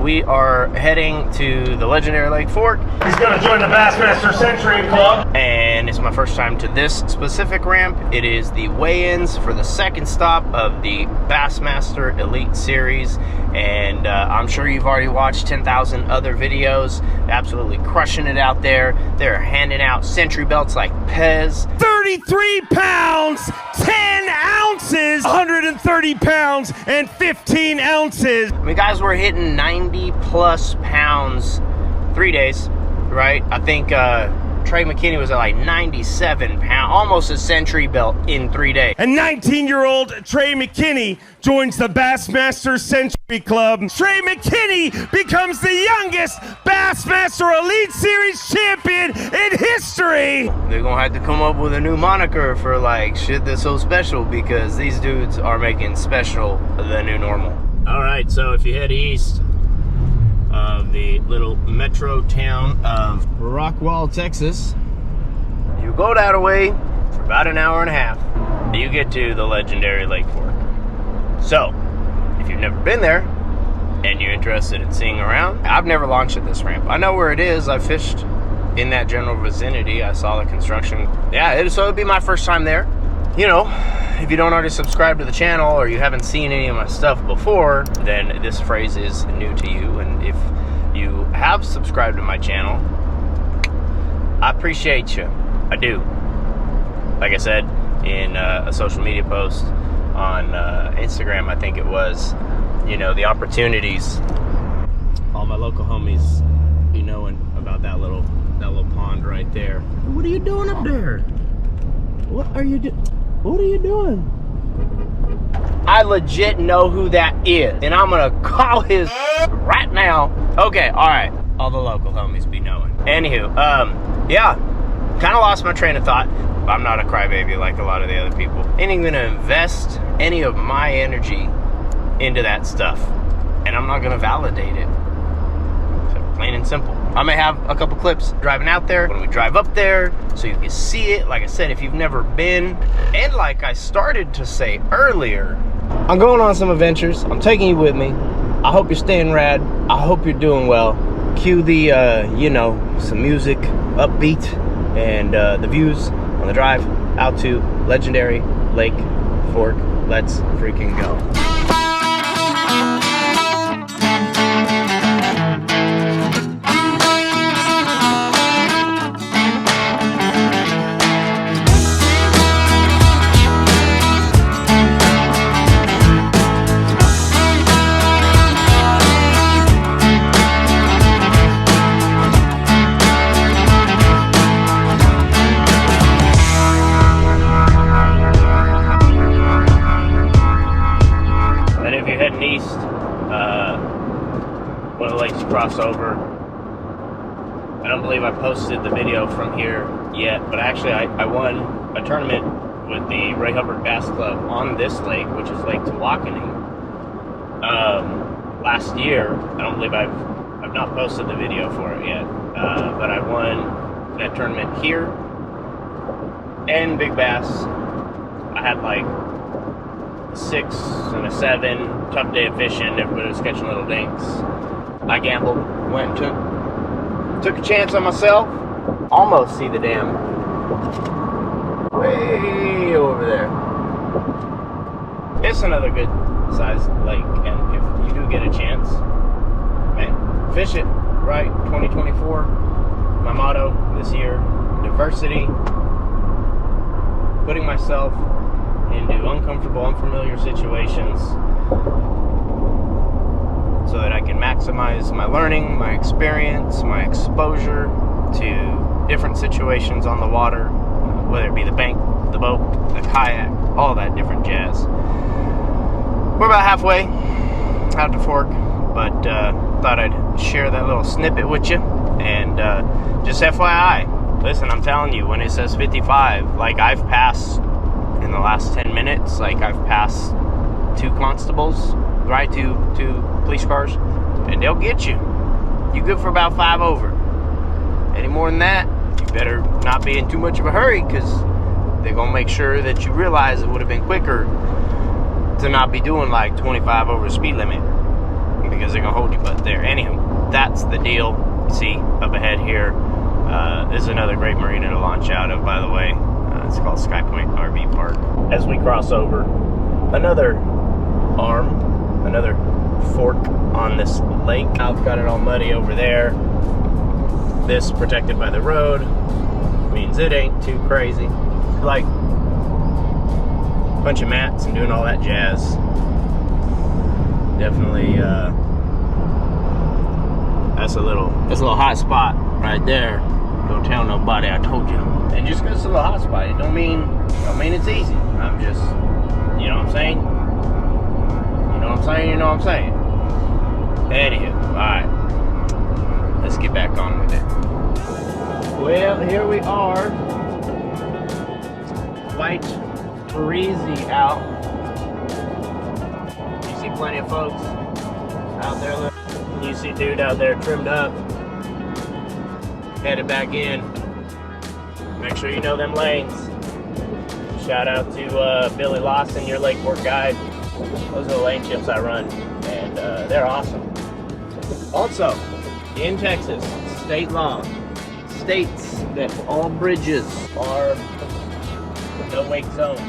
We are heading to the legendary Lake Fork. He's going to join the Bassmaster Century Club. And it's my first time to this specific ramp. It is the weigh-ins for the second stop of the Bassmaster Elite series. And I'm sure you've already watched 10,000 other videos. Absolutely crushing it out there. They're handing out century belts like Pez. 33 pounds, 10 ounces, 130 pounds, and 15 ounces. I mean, guys, we're hitting 90 plus pounds 3 days, right? I think Trey McKinney was at like 97 pounds, almost a century belt in 3 days. And 19-year-old Trey McKinney joins the Bassmaster Century Club. Trey McKinney becomes the youngest Bassmaster Elite Series champion in history. They're gonna have to come up with a new moniker for like shit that's so special, because these dudes are making special the new normal. All right, so if you head east of the little metro town of Rockwall, Texas, you go that way for about an hour and a half, you get to the legendary Lake Fork. So, if you've never been there and you're interested in seeing around, I've never launched at this ramp. I know where it is. I fished in that general vicinity. I saw the construction. Yeah, so it'd be my first time there. You know, if you don't already subscribe to the channel or you haven't seen any of my stuff before, then this phrase is new to you. And if you have subscribed to my channel, I appreciate you. I do. Like I said in a social media post on Instagram, I think it was, you know, the opportunities all my local homies be knowing about that little pond right there. What are you doing up there? What are you doing? What are you doing? I legit know who that is, and I'm gonna call his right now. Okay, all right. All the local homies be knowing. Anywho, yeah, kind of lost my train of thought. I'm not a crybaby like a lot of the other people. Ain't even gonna invest any of my energy into that stuff, and I'm not gonna validate it. So, plain and simple. I may have a couple clips driving out there when we drive up there so you can see it. Like I said, if you've never been, and like I started to say earlier, I'm going on some adventures. I'm taking you with me. I hope you're staying rad. I hope you're doing well. Cue the, you know, some music, upbeat, and the views on the drive out to legendary Lake Fork. Let's freaking go. One of the lakes you cross over. I don't believe I posted the video from here yet, but actually I won a tournament with the Ray Hubbard Bass Club on this lake, which is Lake Tawakoni, last year. I don't believe I've not posted the video for it yet, but I won that tournament here and Big Bass. I had like 6 and a 7, tough day of fishing. Everybody was catching little dinks. I gambled, went and took a chance on myself. Almost see the dam way over there. It's another good sized lake, and if you do get a chance, man, fish it right. 2024, my motto this year: diversity. Putting myself into uncomfortable, unfamiliar situations so that I can maximize my learning, my experience, my exposure to different situations on the water, whether it be the bank, the boat, the kayak, all that different jazz. We're about halfway out to Fork, but thought I'd share that little snippet with you. And just FYI, listen, I'm telling you, when it says 55, like I've passed in the last 10 minutes, like I've passed 2 constables, right, two police cars, and they'll get you. You good for about 5 over. Any more than that, you better not be in too much of a hurry, because they're gonna make sure that you realize it would have been quicker to not be doing like 25 over the speed limit, because they're gonna hold your butt there. Anywho, that's the deal. See up ahead here, this is another great marina to launch out of, by the way. It's called Sky Point RV Park. As we cross over, another arm, another fork on this lake. I've got it all muddy over there. This protected by the road means it ain't too crazy. Like a bunch of mats and doing all that jazz. Definitely that's a little hot spot right there. Don't tell nobody I told you. And just because it's a little hot spot, it don't mean it's easy. I'm just, you know what I'm saying? You know what I'm saying? You know what I'm saying? Anywho, alright. Let's get back on with it. Well, here we are. Quite breezy out. You see plenty of folks out there. You see dude out there trimmed up. Headed back in. Make sure you know them lanes. Shout out to Billy Lawson, your Lakeport guide. Those are the lane chips I run, and they're awesome. Also, in Texas, state law states that all bridges are no-wake zones.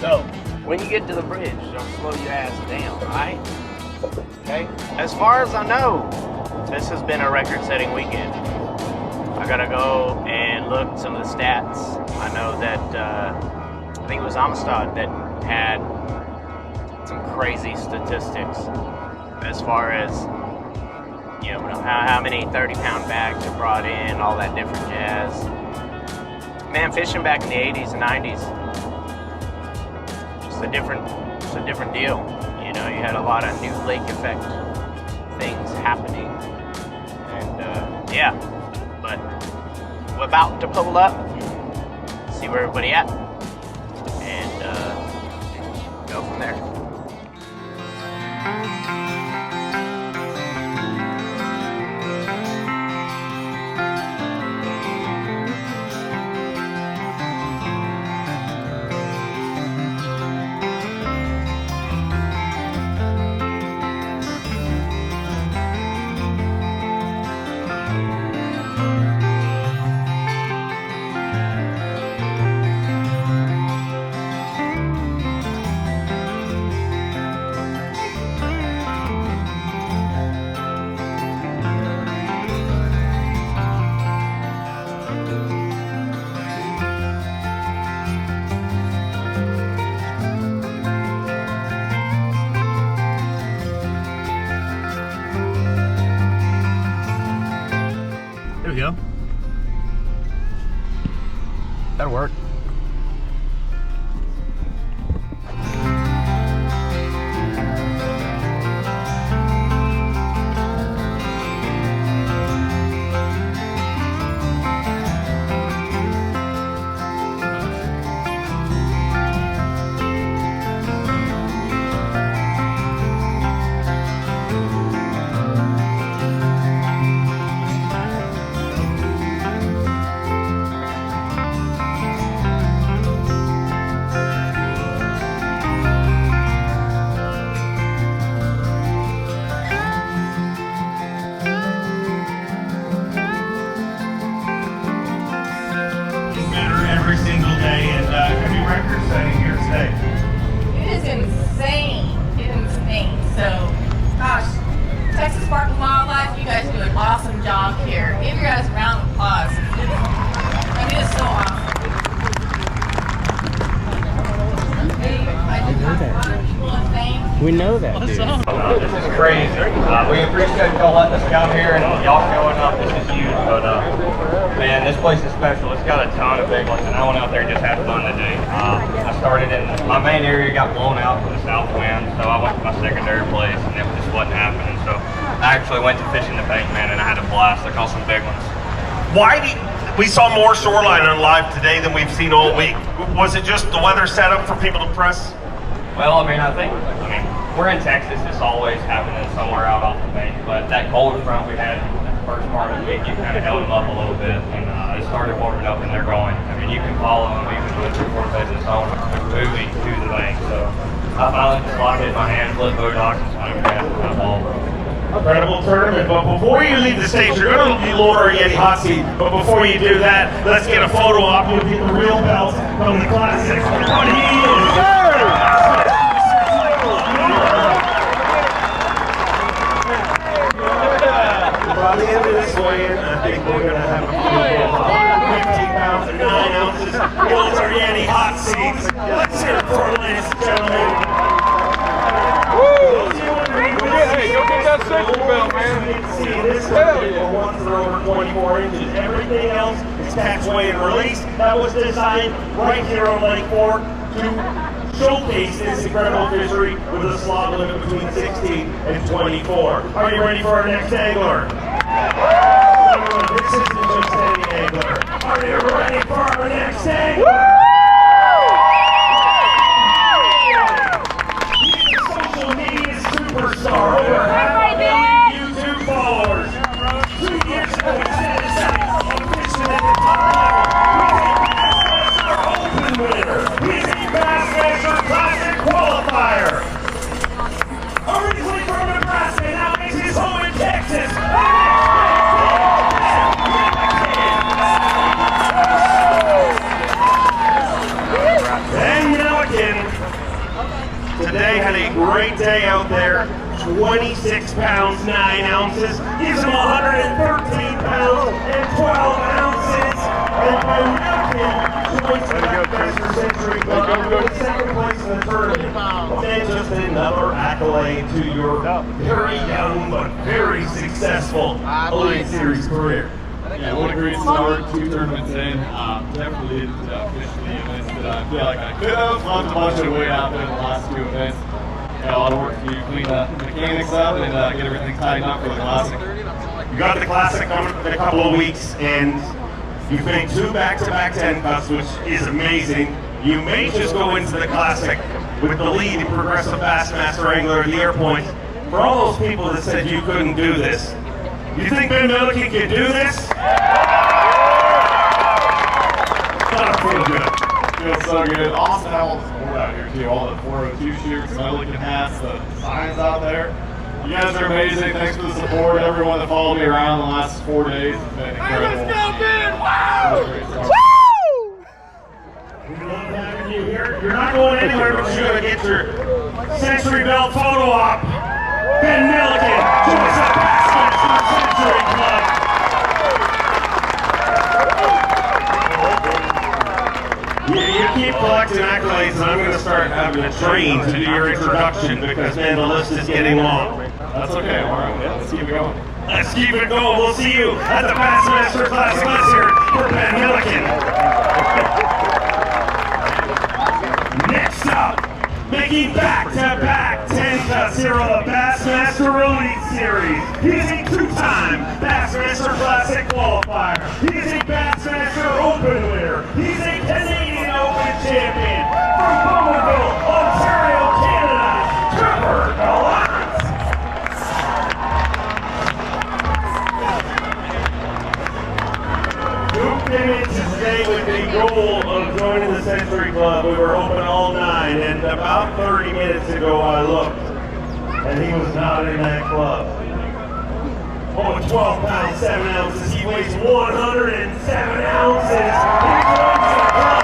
So, when you get to the bridge, don't slow your ass down, alright? Okay? As far as I know, this has been a record-setting weekend. I gotta go and look at some of the stats. I know that, I think it was Amistad that had some crazy statistics as far as, you know, how many 30-pound bags are brought in, all that different jazz. Man, fishing back in the 80s and 90s, it's a different deal. You know, you had a lot of new lake effect things happening, and yeah. But we're about to pull up, see where everybody at, and go from there. There we go. That'll work. Every single day, and heavy record setting here today. It is insane. It is insane. So, gosh, Texas Park and Wildlife, you guys do an awesome job here. Give your guys a round of applause. I mean, it's so awesome. I just have a lot of people in fame. We know that, dude. This is crazy. We appreciate y'all letting us come here and y'all showing up. This is huge, but man, this place is special. It's got a ton of big ones, and I went out there and just had fun today. I started in my main area, got blown out from the south wind, so I went to my secondary place, and it just wasn't happening. So I actually went to fishing the bank, man, and I had a blast. I caught some big ones. We saw more shoreline on live today than we've seen all week. Was it just the weather set up for people to press? Well, I mean, we're in Texas. It's always happening somewhere out off the bank, but that cold front we had the first part of the week, it kind of held them up a little bit, and it started warming up, and they're going. I mean, you can follow them even with 3/4 business on moving to the bank. So I finally just locked in my hand, flipped Botox, and swam past my ball. Incredible tournament, but before you leave the stage, you're going to be lower Yeti hot seat. But before you do that, let's get a photo op. You'll get the real belt from the classic. What he is. By the end of this weigh-in, I think we're going to have a beautiful 15 pounds and 9 ounces. Those are Yeti hot seats. Let's hear it for it, ladies and gentlemen. Hey, go get that safety belt, man. This ones that are over 24 inches. Everything else is catch, weigh, and release. That was designed right here on Lake Fork to showcase this incredible fishery with a slot limit between 16 and 24. Are you ready for our next angler? This isn't just any angler. Are you ready for our next angler? Superstar, over half a million YouTube followers. 2 years ago, he set his sights on fishing at the top level. He's a Bassmaster Open winner. He's a Bassmaster Classic qualifier. Originally from Nebraska, now makes his home in Texas. And Milliken today had a great day out there. 26 pounds, 9 ounces. Gives him 113 pounds and 12 ounces. And Milliken joins the Bassmaster Century Club with second place in the tournament. And just another accolade to your very young but very successful Elite Series career. Yeah, what a great start, 2 tournaments in. Definitely didn't finish the events that I feel like I could have. Left a bunch of weight out there in the last 2 events. Got a lot of work to clean the mechanics up and get everything tightened up for the Classic. You got the Classic coming in a couple of weeks, and you've made 2 back-to-back 10 cuts, which is amazing. You may just go into the Classic with the lead in Progressive Bassmaster Angler in the air points. For all those people that said you couldn't do this, you think Ben Milliken can do this? Gotta feel good. Feels so good. Awesome to have all the support out here too. All the 402 shirts, Milliken hats, the signs out there. You guys are amazing. Thanks for the support. Everyone that followed me around the last 4 days has been incredible. Let's go, Ben! Wow! We love having you here. You're not going anywhere, but you're going to get your Century Belt photo op. Ben Milliken joins the Bassmaster Century Club. You keep collecting accolades, and I'm going to start having a train to do your introduction because, man, the list is getting long. That's okay. All right. Let's keep it going. Let's keep it going. We'll see you at the Bassmaster Classic. Let's hear it for Ben Milliken. Next up, making back-to-back 10 cuts here on the Bassmaster Elite Series. He's a 2-time Bassmaster Classic qualifier. He's a Bassmaster Open winner. He's a Canadian Open champion from Bowmanville, Ontario, Canada. Trevor Gallant. Who came in today with the goal of joining the Century Club? We were open all 9, and about 30 minutes ago I looked, and he was not in that club. Oh, 12 pounds, 7 ounces. He weighs 107 ounces. He joins the club.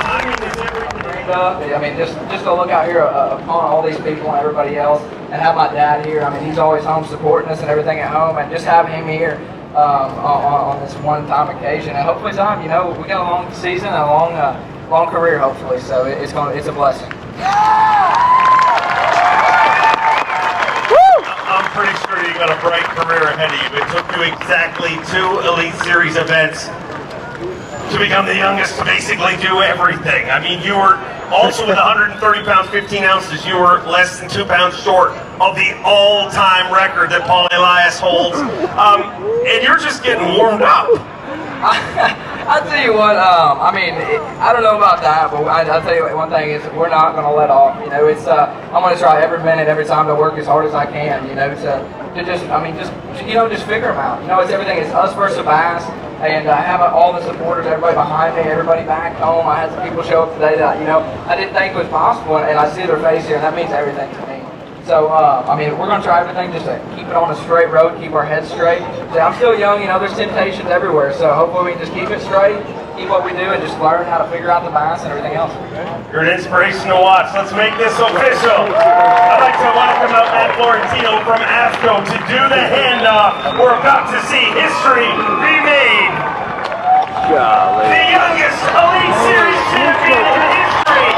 Timing is everything. I mean, just to look out here upon all these people and everybody else, and have my dad here. I mean, he's always home supporting us and everything at home, and just have him here on this one-time occasion. And hopefully, Tom, you know, we got a long season and a long career, hopefully. So it's a blessing. I'm pretty sure you got a bright career ahead of you. It took you exactly 2 Elite Series events to become the youngest to basically do everything. I mean, you were also with 130 pounds, 15 ounces, you were less than 2 pounds short of the all-time record that Paul Elias holds. And you're just getting warmed up. I'll tell you what, I mean, I don't know about that, but I'll tell you what, one thing is we're not going to let off. You know, it's I'm going to try every minute, every time to work as hard as I can, you know, to just figure them out. You know, it's everything. It's us versus Bass, and having all the supporters, everybody behind me, everybody back home. I had some people show up today that, you know, I didn't think was possible, and I see their face here, and that means everything to me. So, I mean, we're going to try everything just to keep it on a straight road, keep our heads straight. So I'm still young, you know, there's temptations everywhere. So hopefully we can just keep it straight, keep what we do, and just learn how to figure out the bass and everything else. You're an inspiration to watch. Let's make this official. I'd like to welcome out Matt Florentino from AFCO to do the handoff. We're about to see history be made. Golly. The youngest Elite Series champion in history.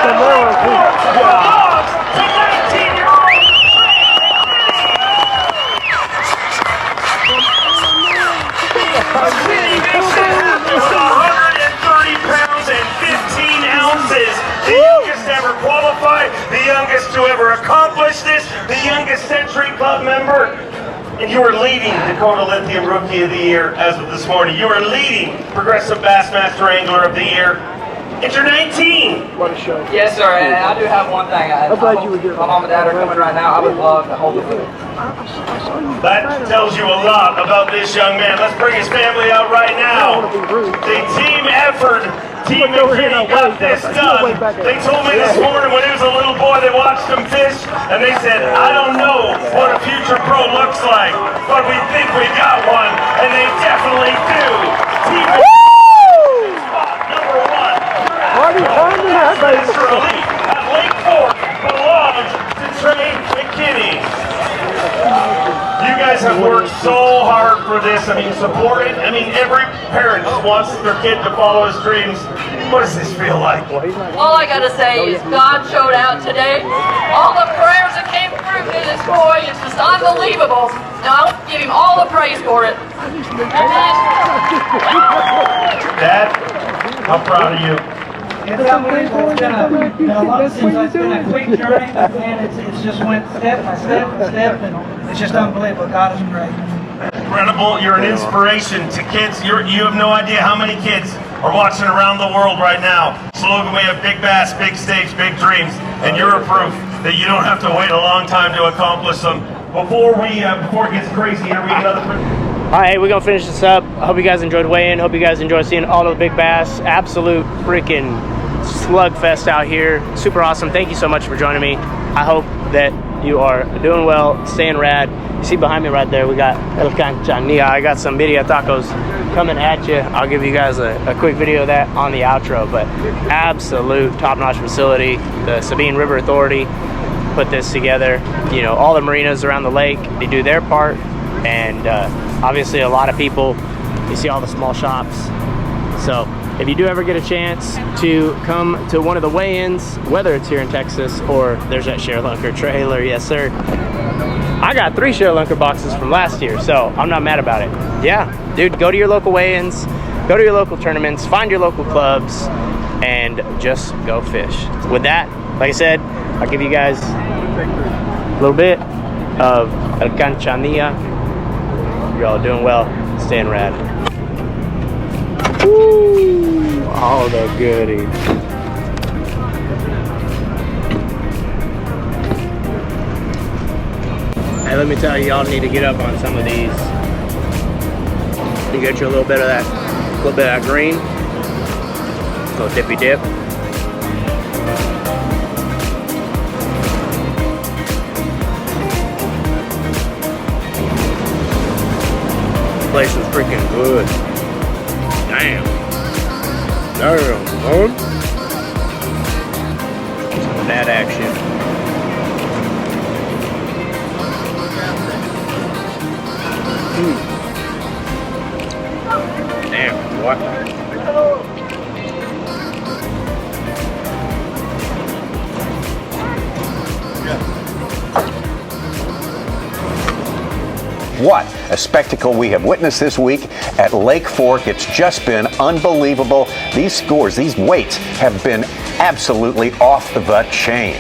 Belongs to 19-year-old Skinny Vixen is 130 pounds and 15 ounces. The youngest ever qualified, the youngest to ever accomplish this, the youngest Century Club member. And you are leading Dakota Lithium Rookie of the Year as of this morning. You are leading Progressive Bassmaster Angler of the Year. And you're 19. What a show. Yes, sir, and I do have one thing. I'm glad you were here. My mom and dad are coming right now. I would love to hold the food. That tells you a lot about this young man. Let's bring his family out right now. The team effort. Team McKinney got this done. They told me this morning when he was a little boy, they watched him fish, and they said, I don't know what a future pro looks like, but we think we got one, and they definitely do. Team spot number 1. Bassmaster Elite at Lake Fork belongs to Trey McKinney. You guys have worked so hard for this. I mean, support it. I mean, every parent wants their kid to follow his dreams. What does this feel like? All I gotta say is God showed out today. All the prayers that came through to this boy is just unbelievable. Now I'll give him all the praise for it. Dad, how proud of you? It's unbelievable. It's been a lot since it's been a quick journey, and it's just went step by step by step, and it's just unbelievable. God is great. Incredible. You're an inspiration to kids. You have no idea how many kids are watching around the world right now. Slogan, we have big bass, big stakes, big dreams, and you're a proof that you don't have to wait a long time to accomplish them. Before it gets crazy, here we get another. All right, we're gonna finish this up. I hope you guys enjoyed weighing. Hope you guys enjoyed seeing all of the big bass. Absolute freaking slugfest out here. Super awesome. Thank you so much for joining me. I hope that you are doing well, staying rad. You see behind me right there, we got El Canchanilla. I got some birria tacos coming at you. I'll give you guys a quick video of that on the outro, but absolute top-notch facility. The Sabine River Authority put this together. You know, all the marinas around the lake, they do their part, and obviously a lot of people. You see all the small shops. So if you do ever get a chance to come to one of the weigh-ins, whether it's here in Texas or there's that ShareLunker trailer, yes sir. I got 3 ShareLunker boxes from last year, so I'm not mad about it. Yeah, dude, go to your local weigh-ins, go to your local tournaments, find your local clubs, and just go fish. With that, like I said, I'll give you guys a little bit of El Canchanilla. You're all doing well, staying rad. Woo! All the goodies. Hey, let me tell you, y'all need to get up on some of these. You get you a little bit of that green, a little dippy dip. This place is freaking good. Damn. Damn, son. Some of that action. Damn, what? What a spectacle we have witnessed this week at Lake Fork. It's just been unbelievable. These scores, these weights have been absolutely off the chain.